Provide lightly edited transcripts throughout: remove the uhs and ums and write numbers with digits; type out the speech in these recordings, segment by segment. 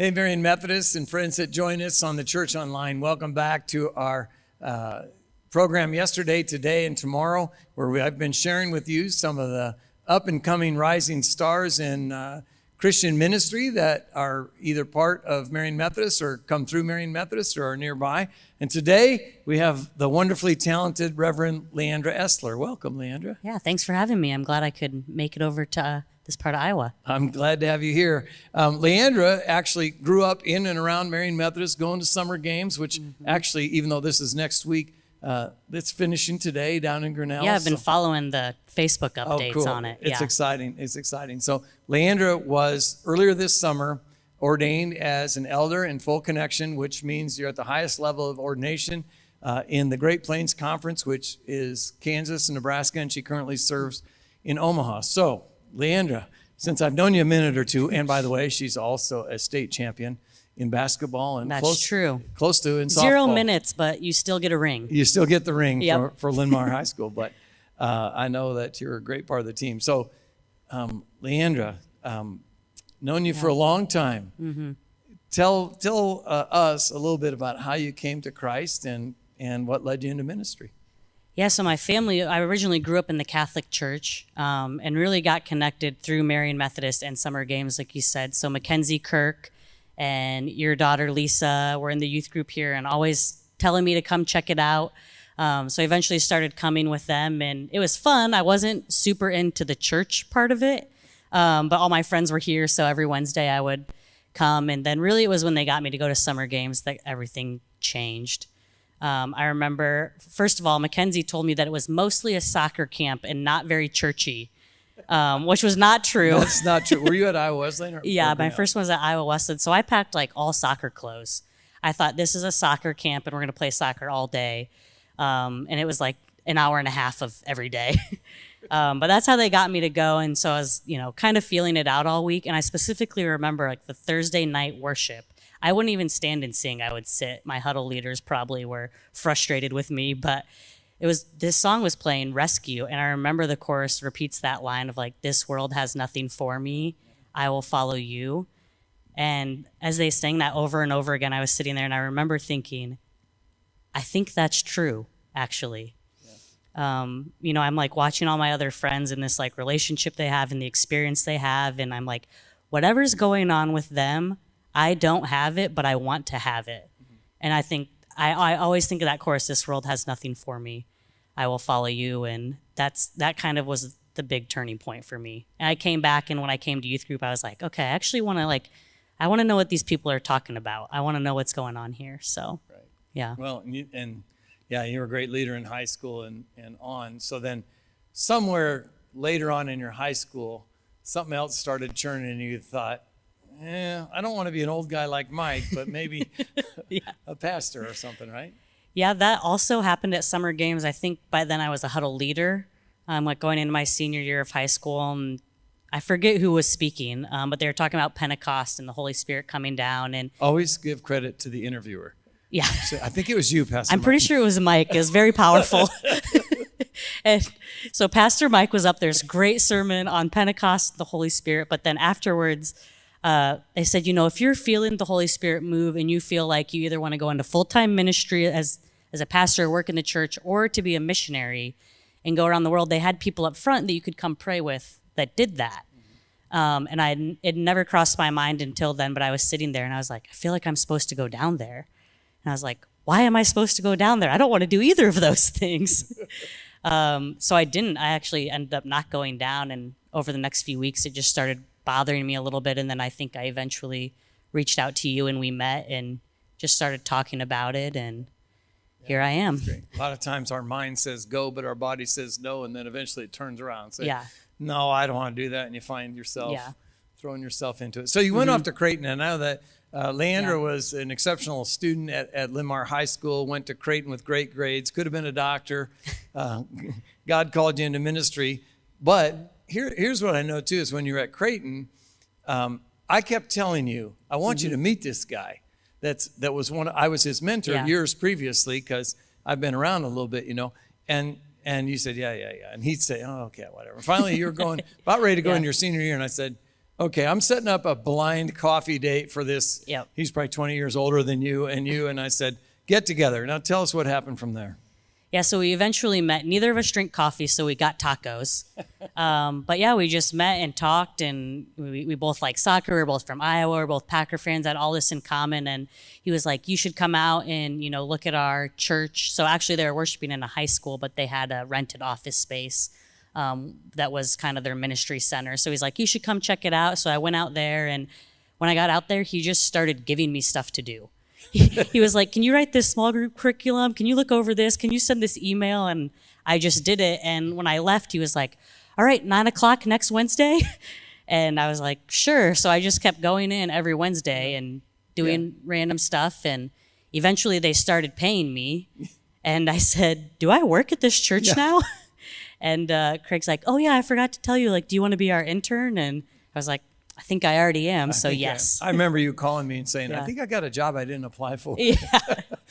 Hey, Marian Methodists and friends that join us on the Church Online. Welcome back to our program yesterday, today, and tomorrow, where I've been sharing with you some of the up-and-coming rising stars in Christian ministry that are either part of Marian Methodists or come through Marian Methodists or are nearby. And today, we have the wonderfully talented Reverend Leandra Essler. Welcome, Leandra. Yeah, thanks for having me. I'm glad I could make it over to this part of Iowa. I'm glad to have you here. Leandra actually grew up in and around Marian Methodist, going to summer games, which actually, even though this is next week, it's finishing today down in Grinnell. Yeah, I've been following the Facebook updates on it. It's exciting. It's exciting. So Leandra was earlier this summer ordained as an elder in full connection, which means you're at the highest level of ordination in the Great Plains Conference, which is Kansas and Nebraska, and she currently serves in Omaha. So Leandra, since I've known you a minute or two, and by the way, she's also a state champion in basketball and That's close to in softball. 0 minutes, but you still get a ring. You still get the ring Yep. for Linn-Mar High School, but I know that you're a great part of the team. So, Leandra, known you for a long time. Mm-hmm. Tell us a little bit about how you came to Christ and what led you into ministry. Yeah, so my family, I originally grew up in the Catholic Church and really got connected through Marian Methodist and summer games, like you said. So Mackenzie Kirk and your daughter Lisa were in the youth group here and always telling me to come check it out. So I eventually started coming with them, and it was fun. I wasn't super into the church part of it, but all my friends were here, so every Wednesday I would come. And then really it was when they got me to go to summer games that everything changed. I remember, first of all, Mackenzie told me that it was mostly a soccer camp and not very churchy, which was not true. That's not true. Were you at Iowa Wesleyan? Yeah, my first one was at Iowa Wesleyan. So I packed like all soccer clothes. I thought this is a soccer camp and we're going to play soccer all day. And it was like an hour and a half of every day. But that's how they got me to go. And so I was, kind of feeling it out all week. And I specifically remember like the Thursday night worship. I wouldn't even stand and sing. I would sit. My huddle leaders probably were frustrated with me, but this song was playing, Rescue, and I remember the chorus repeats that line of like, this world has nothing for me, I will follow you. And as they sang that over and over again, I was sitting there and I remember thinking, I think that's true, actually. Yeah. I'm like watching all my other friends in this like relationship they have and the experience they have, and I'm like, whatever's going on with them, I don't have it, but I want to have it. Mm-hmm. And I think, I always think of that chorus, this world has nothing for me, I will follow you. And that kind of was the big turning point for me. And I came back, and when I came to youth group, I was like, okay, I actually want to I want to know what these people are talking about. I want to know what's going on here. So, right. Yeah. Well, you were a great leader in high school and on. So then somewhere later on in your high school, something else started churning and you thought, I don't want to be an old guy like Mike, but maybe a pastor or something, right? Yeah, that also happened at summer games. I think by then I was a huddle leader, going into my senior year of high school. And I forget who was speaking, but they were talking about Pentecost and the Holy Spirit coming down. And always give credit to the interviewer. Yeah. So I think it was you, Pastor I'm pretty sure it was Mike. It was very powerful. And so Pastor Mike was up there. It's a great sermon on Pentecost, the Holy Spirit. But then afterwards, they said, if you're feeling the Holy Spirit move and you feel like you either want to go into full-time ministry as a pastor or work in the church or to be a missionary and go around the world, they had people up front that you could come pray with that did that. And it never crossed my mind until then, but I was sitting there and I was like, I feel like I'm supposed to go down there. And I was like, why am I supposed to go down there? I don't want to do either of those things. So I didn't. I actually ended up not going down, and over the next few weeks, it just started bothering me a little bit, and then I think I eventually reached out to you and we met and just started talking about it, and here I am. A lot of times our mind says go, but our body says no, and then eventually it turns around and says, yeah. No, I don't want to do that, and you find yourself throwing yourself into it. So you went off to Creighton, and I know that Leandra was an exceptional student at Linn-Mar High School, went to Creighton with great grades, could have been a doctor. God called you into ministry, but here's what I know too, is when you're at Creighton, I kept telling you, I want you to meet this guy. I was his mentor years previously, because I've been around a little bit, and you said, yeah. And he'd say, oh, okay, whatever. Finally, you were about ready to go in your senior year, and I said, Okay, I'm setting up a blind coffee date for this. Yep. He's probably 20 years older than you, and I said, get together. Now tell us what happened from there. Yeah, so we eventually met. Neither of us drink coffee, so we got tacos. But yeah, we just met and talked, and we both like soccer. We're both from Iowa. We're both Packer fans. Had all this in common. And he was like, "You should come out and look at our church." So actually, they were worshiping in a high school, but they had a rented office space that was kind of their ministry center. So he's like, "You should come check it out." So I went out there, and when I got out there, he just started giving me stuff to do. He was like, "Can you write this small group curriculum? Can you look over this? Can you send this email?" And I just did it. And when I left, he was like, "All right, 9:00 next Wednesday." And I was like, "Sure." So I just kept going in every Wednesday and doing random stuff. And eventually they started paying me. And I said, "Do I work at this church now?" And Craig's like, "Oh yeah, I forgot to tell you, like, do you want to be our intern?" And I was like, "I think I already am, so yes." I remember you calling me and saying, "I think I got a job I didn't apply for." Yeah.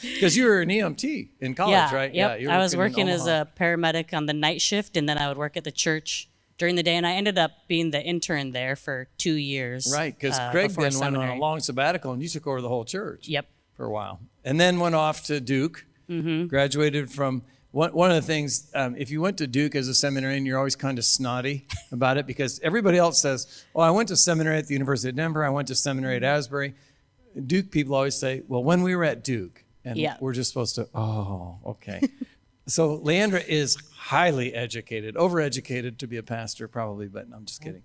Because you were an EMT in college, right? Yep. You were I was working in as a paramedic on the night shift, and then I would work at the church during the day, and I ended up being the intern there for 2 years. Right, because Craig before then went on a seminary. long sabbatical, and you took over the whole church. Yep. For a while, and then went off to Duke. Graduated from one of the things. If you went to Duke as a seminarian, you're always kind of snotty about it because everybody else says, "Oh, I went to seminary at the University of Denver. I went to seminary at Asbury." Duke people always say, "Well, when we were at Duke," and we're just supposed to. Oh, okay. So Leandra is highly educated, overeducated to be a pastor, probably, but I'm just kidding.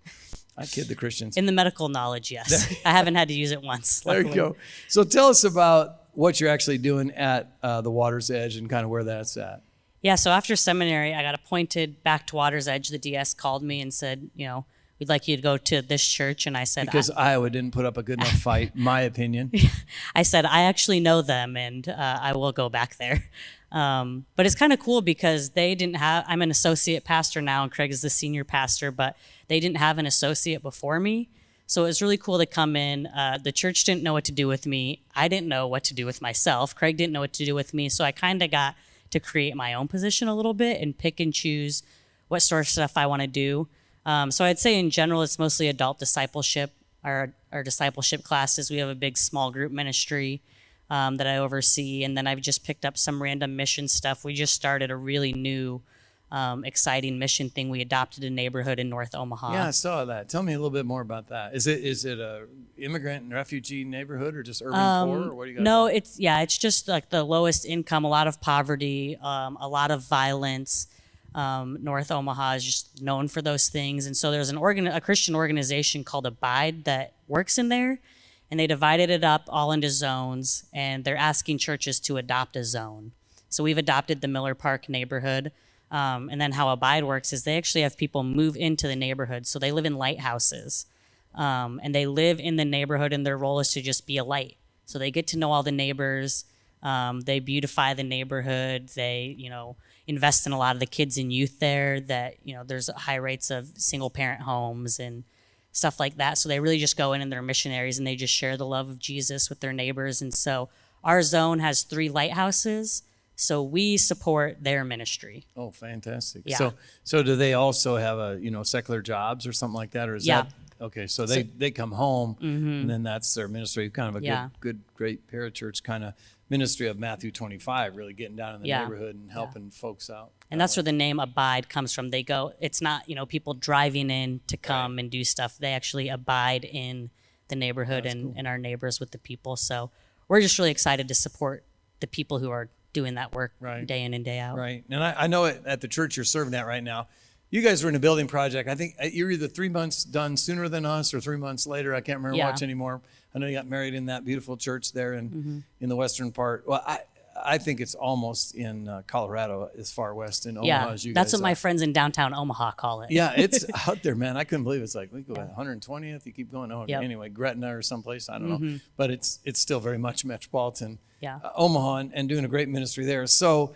I kid the Christians. In the medical knowledge, yes. I haven't had to use it once. There Luckily. you go. So tell us about what you're actually doing at the Water's Edge and kind of where that's at. Yeah, so after seminary, I got appointed back to Water's Edge. The DS called me and said, "We'd like you to go to this church." And I said, Because Iowa didn't put up a good enough fight, my opinion. I said, "I actually know them, and I will go back there." But it's kind of cool because they didn't have, I'm an associate pastor now, and Craig is the senior pastor, but they didn't have an associate before me. So it was really cool to come in. The church didn't know what to do with me. I didn't know what to do with myself. Craig didn't know what to do with me. So I kind of got to create my own position a little bit and pick and choose what sort of stuff I want to do. So I'd say in general, it's mostly adult discipleship, our discipleship classes. We have a big small group ministry that I oversee. And then I've just picked up some random mission stuff. We just started a really new, exciting mission thing. We adopted a neighborhood in North Omaha. Yeah, I saw that. Tell me a little bit more about that. Is it a immigrant and refugee neighborhood or just urban poor? Or what do you got? No, it's just like the lowest income, a lot of poverty, a lot of violence. North Omaha is just known for those things. And so there's a Christian organization called Abide that works in there. And they divided it up all into zones. And they're asking churches to adopt a zone. So we've adopted the Miller Park neighborhood. And then how Abide works is they actually have people move into the neighborhood. So they live in lighthouses. And they live in the neighborhood, and their role is to just be a light. So they get to know all the neighbors. They beautify the neighborhood. They, invest in a lot of the kids and youth there that, there's high rates of single parent homes and stuff like that. So they really just go in and they're missionaries, and they just share the love of Jesus with their neighbors. And so our zone has 3 lighthouses. So we support their ministry. Oh, fantastic. Yeah. So do they also have secular jobs or something like that? Or is that okay? So they come home and then that's their ministry, kind of a great parachurch kind of ministry of Matthew 25, really getting down in the neighborhood and helping folks out. And that's where the name Abide comes from. They go, it's not, people driving in to come and do stuff. They actually abide in the neighborhood and our neighbors with the people. So we're just really excited to support the people who are doing that work day in and day out. Right. And I know at the church you're serving at right now, you guys were in a building project. I think you're either 3 months done sooner than us or 3 months later. I can't remember much anymore. I know you got married in that beautiful church there in the western part. Well, I think it's almost in Colorado, as far west in Omaha as you guys that's what my friends in downtown Omaha call it. Yeah, it's out there, man. I couldn't believe it. It's like we go at 120th. You keep going. Anyway, Gretna or someplace. I don't know. But it's still very much metropolitan. Omaha and doing a great ministry there. So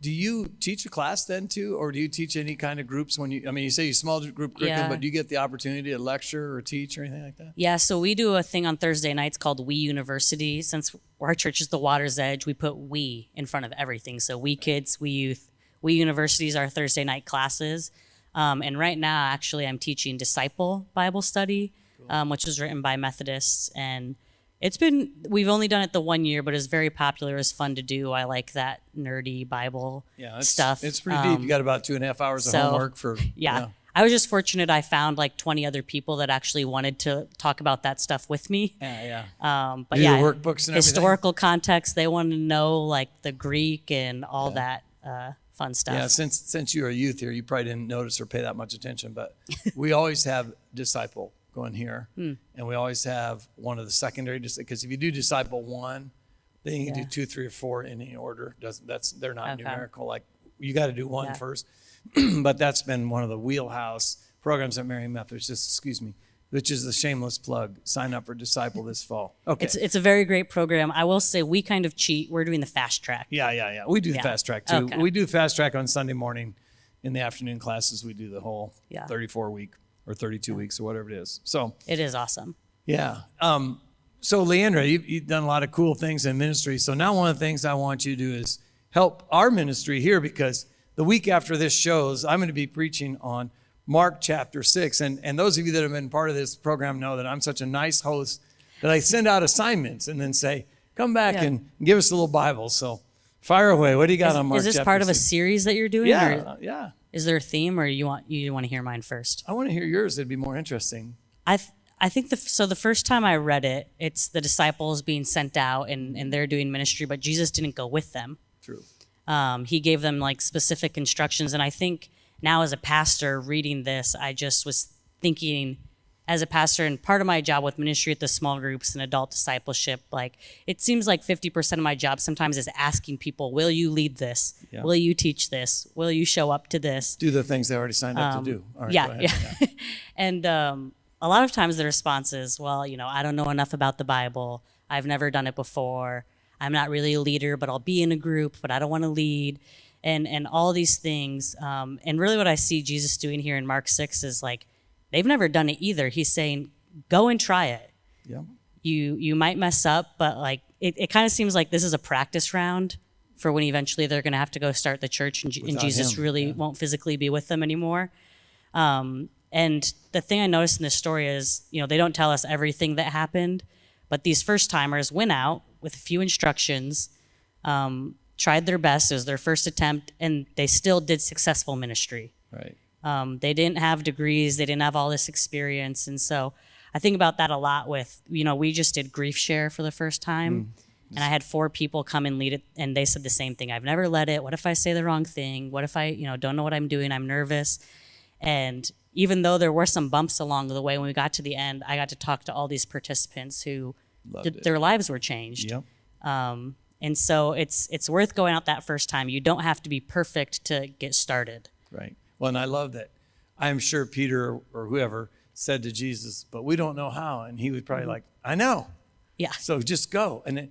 do you teach a class then too, or do you teach any kind of groups when you say you small group curriculum, but do you get the opportunity to lecture or teach or anything like that? Yeah, so we do a thing on Thursday nights called We University. Since our church is the Water's Edge, we put we in front of everything. So we kids, we youth, We University is our Thursday night classes. And right now, actually, I'm teaching Disciple Bible Study, which was written by Methodists. And we've only done it the 1 year, but it's very popular. It's fun to do. I like that nerdy Bible stuff. It's pretty deep. You got about 2.5 hours of homework for. Yeah. I was just fortunate. I found like 20 other people that actually wanted to talk about that stuff with me. Yeah. But Do yeah, the workbooks and historical context. They wanted to know like the Greek and all that fun stuff. Yeah, since you're a youth here, you probably didn't notice or pay that much attention, but we always have Disciple going here, and we always have one of the secondary, because if you do Disciple 1, then you can do 2, 3, or 4 in any order. They're not numerical. Like you got to do one first. But that's been one of the wheelhouse programs at Marian Methodist, which is a shameless plug. Sign up for Disciple this fall. Okay. It's a very great program. I will say we kind of cheat. We're doing the fast track. Yeah. We do the fast track too. Okay. We do fast track on Sunday morning. In the afternoon classes, we do the whole 34 week or 32 weeks or whatever it is. So it is awesome. Yeah. So Leandra, you've done a lot of cool things in ministry. So now one of the things I want you to do is help our ministry here, because the week after this shows, I'm going to be preaching on Mark chapter 6. And those of you that have been part of this program know that I'm such a nice host that I send out assignments and then say, come back and give us a little Bible. So fire away. What do you got on Mark chapter 6? Is this part of a series that you're doing? Yeah. Is there a theme, or you want to hear mine first? I want to hear yours. It'd be more interesting. I think the first time I read it, it's the disciples being sent out and they're doing ministry, but Jesus didn't go with them. True. He gave them like specific instructions. And I think now as a pastor reading this, I just was thinking as a pastor, and part of my job with ministry at the small groups and adult discipleship, like it seems like 50% of my job sometimes is asking people, will you lead this? Yeah. Will you teach this? Will you show up to this? Do the things they already signed up to do. All right, yeah. And a lot of times the response is, well, I don't know enough about the Bible. I've never done it before. I'm not really a leader, but I'll be in a group, but I don't want to lead, and all these things. And really what I see Jesus doing here in Mark 6 is like, they've never done it either. He's saying, go and try it. Yeah. You might mess up, but like it kind of seems like this is a practice round for when eventually they're going to have to go start the church and Jesus really won't physically be with them anymore. And the thing I noticed in this story is, they don't tell us everything that happened, but these first timers went out with a few instructions, tried their best. It was their first attempt, and they still did successful ministry. Right. They didn't have degrees. They didn't have all this experience. And so I think about that a lot with, we just did Grief Share for the first time. And I had 4 people come and lead it, and they said the same thing. I've never led it. What if I say the wrong thing? What if I, don't know what I'm doing? I'm nervous. And even though there were some bumps along the way, when we got to the end, I got to talk to all these participants who their lives were changed. Yep. And so it's worth going out that first time. You don't have to be perfect to get started. Right. Well, and I love that. I'm sure Peter or whoever said to Jesus, but we don't know how. And he was probably like, I know. Yeah. So just go. And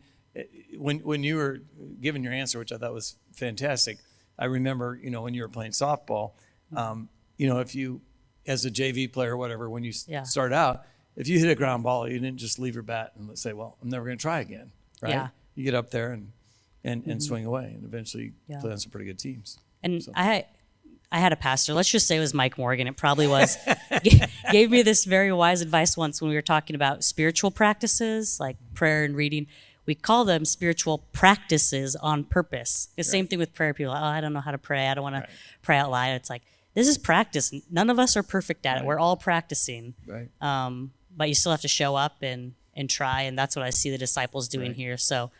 when you were giving your answer, which I thought was fantastic, I remember, when you were playing softball, if you, as a JV player or whatever, when you start out, if you hit a ground ball, you didn't just leave your bat and say, well, I'm never going to try again. Right. Yeah. You get up there and swing away, and eventually play on some pretty good teams. And so. I had a pastor, let's just say it was Mike Morgan, it probably was, gave me this very wise advice once when we were talking about spiritual practices, like prayer and reading. We call them spiritual practices on purpose. The same thing with prayer. People are like, I don't know how to pray. I don't want to pray out loud. It's like, this is practice. None of us are perfect at it. We're all practicing. Right. But you still have to show up and try, and that's what I see the disciples doing here. So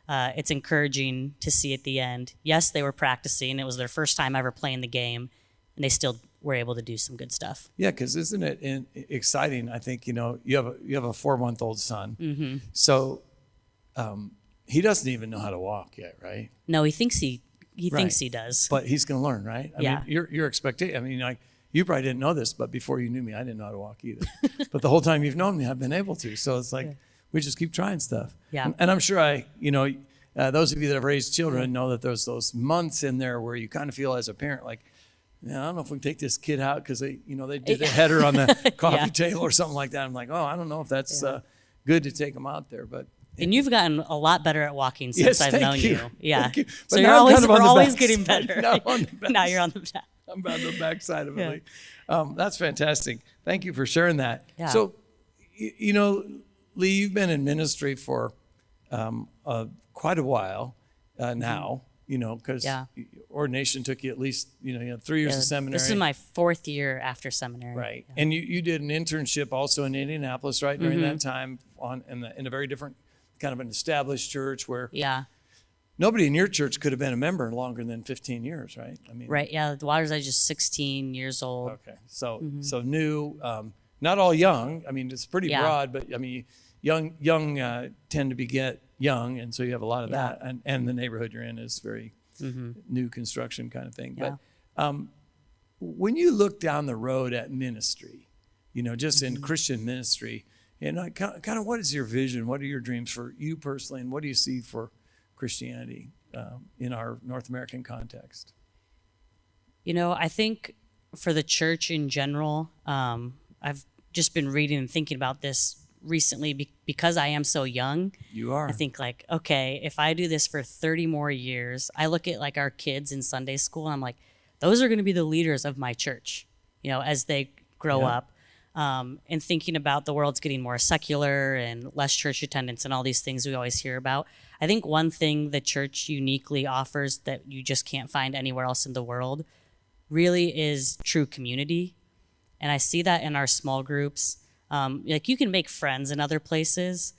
it's encouraging to see at the end. Yes, they were practicing. It was their first time ever playing the game, and they still were able to do some good stuff. Yeah, because isn't it exciting? I think you have a 4-month-old son, so he doesn't even know how to walk yet, right? No, he thinks he thinks he does, but he's going to learn, right? I mean, your expectation. I mean, like you probably didn't know this, but before you knew me, I didn't know how to walk either. But the whole time you've known me, I've been able to. So it's like. We just keep trying stuff. Yeah. And I'm sure those of you that have raised children know that there's those months in there where you kind of feel as a parent like, I don't know if we can take this kid out because they did a header on the coffee table or something like that. I'm like, I don't know if that's good to take them out there. But and you've gotten a lot better at walking since I've known you. Yeah. Thank you. So we're always getting better. Now, Now you're on the back. about the backside of it. That's fantastic. Thank you for sharing that. Yeah. So, Lee, you've been in ministry for quite a while now, because ordination took you at least, 3 years of seminary. This is my 4th year after seminary. Right. Yeah. And you did an internship also in Indianapolis, right, during that time in a very different kind of an established church where nobody in your church could have been a member longer than 15 years, right? I mean, right. Yeah. The Waters Edge is 16 years old. Okay. So new, not all young. I mean, it's pretty broad, but I mean, young tend to beget young, and so you have a lot of that. And the neighborhood you're in is very new construction kind of thing. Yeah. But when you look down the road at ministry, just in Christian ministry, kind of what is your vision? What are your dreams for you personally, and what do you see for Christianity in our North American context? I think for the church in general, I've just been reading and thinking about this recently because I am so young. You are. I think okay, if I do this for 30 more years, I look at our kids in Sunday school and I'm like, those are going to be the leaders of my church, as they grow up. And thinking about the world's getting more secular and less church attendance and all these things we always hear about. I think one thing the church uniquely offers that you just can't find anywhere else in the world really is true community. And I see that in our small groups. You can make friends in other places,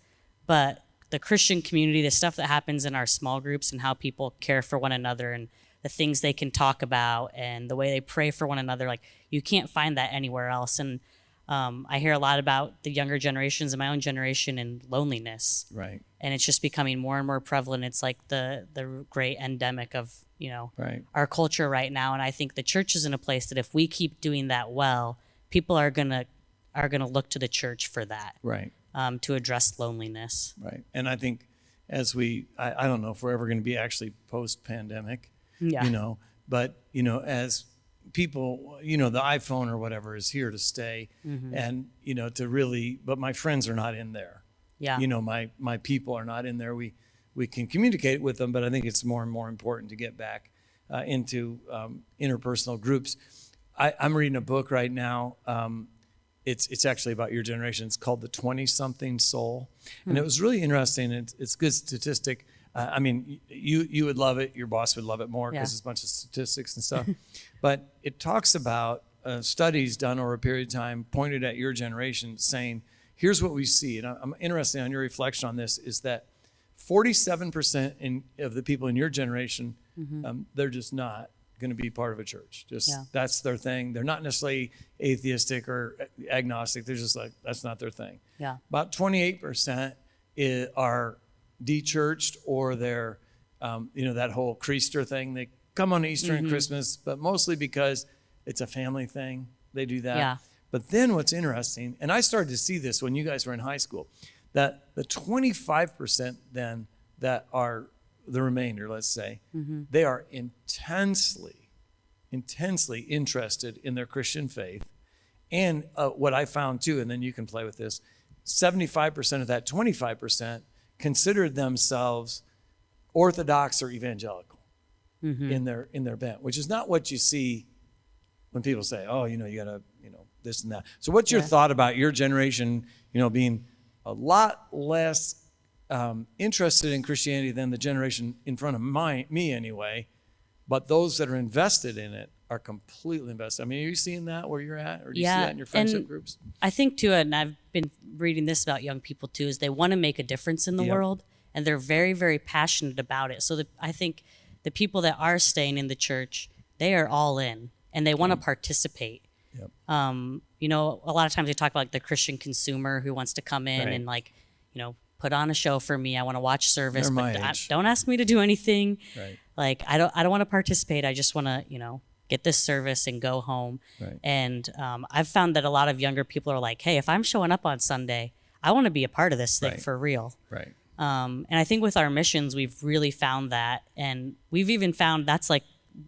but the Christian community, the stuff that happens in our small groups and how people care for one another and the things they can talk about and the way they pray for one another, you can't find that anywhere else. And I hear a lot about the younger generations and my own generation and loneliness. Right. And it's just becoming more and more prevalent. It's like the great endemic of, our culture right now. And I think the church is in a place that if we keep doing that well, people are gonna look to the church for that. Right. To address loneliness. Right. And I think as I don't know if we're ever going to be actually post-pandemic, but, as people, the iPhone or whatever is here to stay and, but my friends are not in there. Yeah. My people are not in there. We can communicate with them, but I think it's more and more important to get back into interpersonal groups. I'm reading a book right now. It's actually about your generation. It's called The 20-Something Soul. And it was really interesting. It's good statistic. I mean, you would love it. Your boss would love it more because it's a bunch of statistics and stuff. But it talks about studies done over a period of time pointed at your generation saying, here's what we see. And I'm interested on your reflection on this is that 47% of the people in your generation, they're just not going to be part of a church. That's their thing. They're not necessarily atheistic or agnostic. They're just that's not their thing. Yeah. About 28% are de-churched or they're, that whole Creaster thing. They come on Easter and Christmas, but mostly because it's a family thing. They do that. Yeah. But then what's interesting, and I started to see this when you guys were in high school, that the 25% then that are the remainder, let's say, they are intensely interested in their Christian faith. And what I found too, and then you can play with this, 75% of that 25% considered themselves Orthodox or evangelical in their bent, which is not what you see when people say, oh, you gotta, this and that. So what's your thought about your generation, being a lot less interested in Christianity than the generation in front of me anyway, but those that are invested in it are completely invested. I mean, are you seeing that where you're at, or do you see that in your friendship groups? I think too, and I've been reading this about young people too, is they want to make a difference in the world, and they're very, very passionate about it. So I think the people that are staying in the church, they are all in, and they want to participate. Yep. A lot of times they talk about the Christian consumer who wants to come in and put on a show for me. I want to watch service, but don't ask me to do anything. Right. I don't want to participate. I just want to, get this service and go home. Right. And I've found that a lot of younger people are like, hey, if I'm showing up on Sunday, I want to be a part of this thing for real. Right. And I think with our missions, we've really found that. And we've even found that's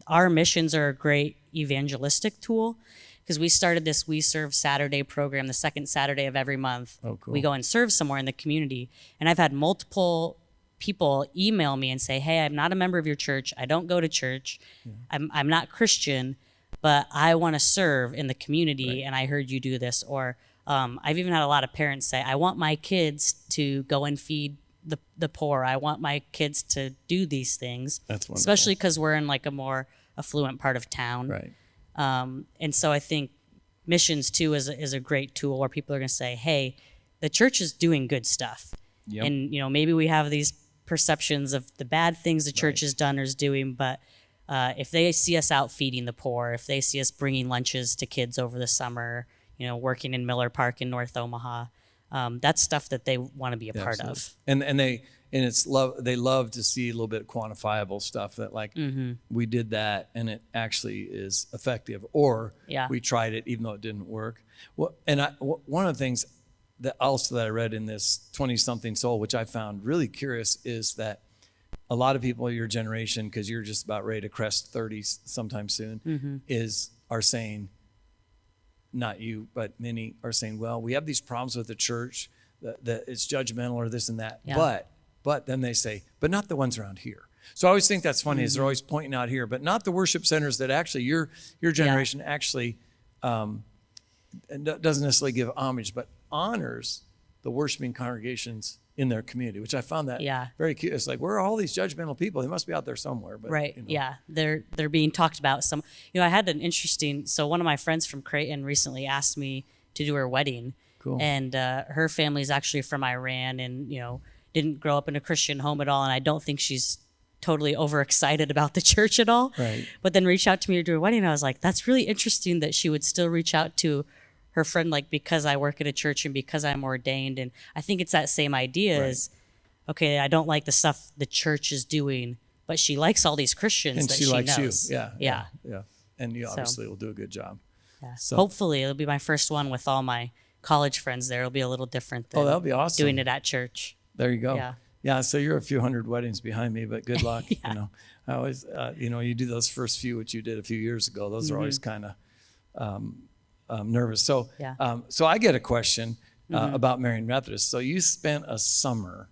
our missions are a great evangelistic tool, because we started this We Serve Saturday program the second Saturday of every month. Oh, cool. We go and serve somewhere in the community. And I've had multiple people email me and say, hey, I'm not a member of your church. I don't go to church. Yeah. I'm not Christian, but I want to serve in the community, and I heard you do this. Or I've even had a lot of parents say, I want my kids to go and feed the poor. I want my kids to do these things. That's wonderful. Especially because we're in like a more affluent part of town. Right. And so I think missions too is a great tool where people are going to say, hey, the church is doing good stuff. Yep. And, maybe we have these perceptions of the bad things the church has done or is doing, but if they see us out feeding the poor, if they see us bringing lunches to kids over the summer, working in Miller Park in North Omaha, that's stuff that they want to be a part of. And they love to see a little bit quantifiable stuff that like we did that and it actually is effective, or we tried it even though it didn't work. Well, and one of the things that I read in this 20-something soul, which I found really curious, is that a lot of people of your generation, because you're just about ready to crest 30 sometime soon, are saying, not you, but many are saying, well, we have these problems with the church, that it's judgmental or this and that. Yeah. But then they say, but not the ones around here. So I always think that's funny, is they're always pointing out here, but not the worship centers that actually your generation actually doesn't necessarily give homage, but honors the worshiping congregations in their community, which I found that very cute. It's like, where are all these judgmental people? They must be out there somewhere. But, right. Yeah. They're being talked about. I had an interesting, so one of my friends from Creighton recently asked me to do her wedding. Cool. And her family's actually from Iran and, didn't grow up in a Christian home at all. And I don't think she's totally overexcited about the church at all. Right. But then reached out to me to do her wedding. And I was like, that's really interesting that she would still reach out to her friend, like, because I work at a church and because I'm ordained. And I think it's that same idea is, okay, I don't like the stuff the church is doing, but she likes all these Christians and that she likes knows. you. Yeah. And you obviously will do a good job. Yeah. So hopefully it'll be my first one with all my college friends there. It'll be a little different than that'll be awesome. Doing it at church. There you go. Yeah. So you're a few hundred weddings behind me, but good luck. I always, you do those first few, which you did a few years ago. Those are always kind of nervous. So, so I get a question about Marian Methodist. So you spent a summer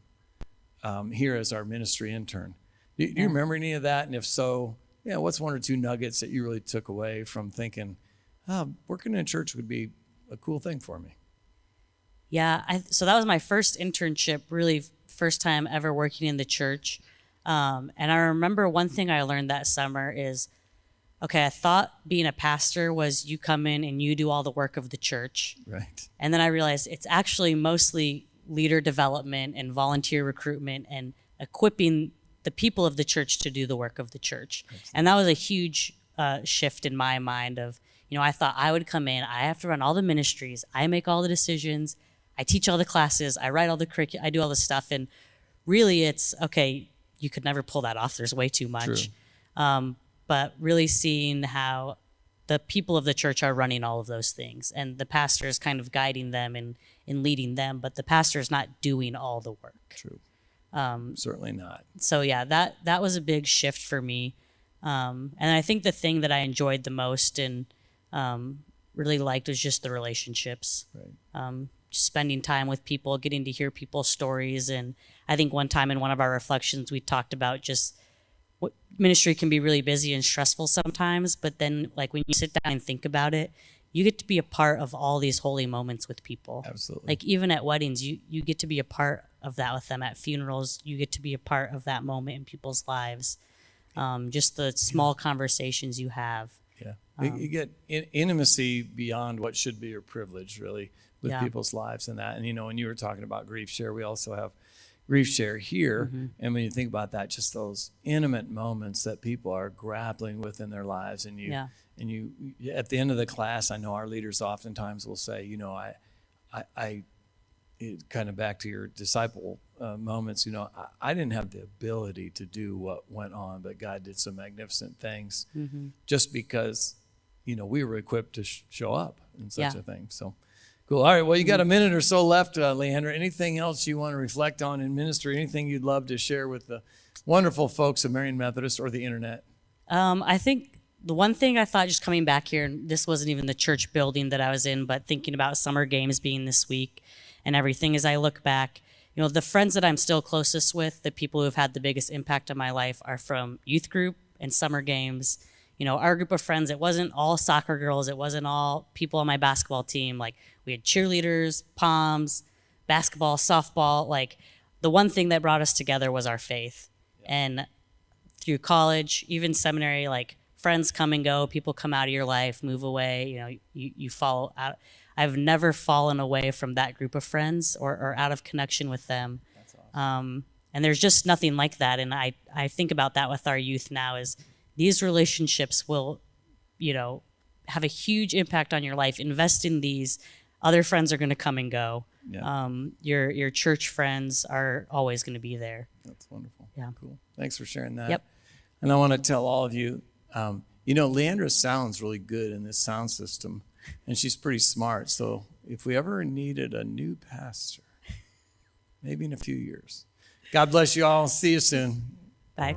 here as our ministry intern. Do you remember any of that? And if so, what's one or two nuggets that you really took away from thinking, working in a church would be a cool thing for me? Yeah, so that was my first internship, really first time ever working in the church. And I remember one thing I learned that summer is, okay, I thought being a pastor was you come in and you do all the work of the church. Right. And then I realized it's actually mostly leader development and volunteer recruitment and equipping the people of the church to do the work of the church. Absolutely. And that was a huge shift in my mind of, I thought I would come in, I have to run all the ministries, I make all the decisions, I teach all the classes, I write all the curriculum, I do all the stuff. And really it's, okay, you could never pull that off. There's way too much. But really seeing how the people of the church are running all of those things and the pastor is kind of guiding them and leading them, but the pastor is not doing all the work. True. Certainly not. So that was a big shift for me. And I think the thing that I enjoyed the most and really liked was just the relationships. Right. Spending time with people, getting to hear people's stories. And I think one time in one of our reflections, we talked about just what ministry can be really busy and stressful sometimes, but then like when you sit down and think about it, you get to be a part of all these holy moments with people. Absolutely. Like even at weddings, you get to be a part of that with them. At funerals, you get to be a part of that moment in people's lives. Just the small conversations you have. Yeah. You get intimacy beyond what should be your privilege, really, with people's lives and that. And, when you were talking about Grief Share, we also have Grief Share here. And when you think about that, just those intimate moments that people are grappling with in their lives. And you at the end of the class, I know our leaders oftentimes will say, I kind of back to your disciple moments, I didn't have the ability to do what went on, but God did some magnificent things just because, we were equipped to show up in such a thing. So cool. All right. Well, you got a minute or so left, Leandra. Anything else you want to reflect on in ministry? Anything you'd love to share with the wonderful folks of Marian Methodist or the internet? I think the one thing I thought just coming back here, and this wasn't even the church building that I was in, but thinking about summer games being this week and everything as I look back, the friends that I'm still closest with, the people who have had the biggest impact on my life are from youth group and summer games. our group of friends, it wasn't all soccer girls. It wasn't all people on my basketball team. Like, we had cheerleaders, poms, basketball, softball. Like, the one thing that brought us together was our faith. And through college, even seminary, like, friends come and go, people come out of your life, move away, you fall out. I've never fallen away from that group of friends or out of connection with them. That's awesome. And there's just nothing like that. And I think about that with our youth now, is these relationships will, have a huge impact on your life. Invest in these. Other friends are going to come and go. Yeah. Your church friends are always going to be there. That's wonderful. Yeah. Cool. Thanks for sharing that. Yep. And I want to tell all of you, Leandra sounds really good in this sound system, and she's pretty smart. So if we ever needed a new pastor, maybe in a few years. God bless you all. See you soon. Bye.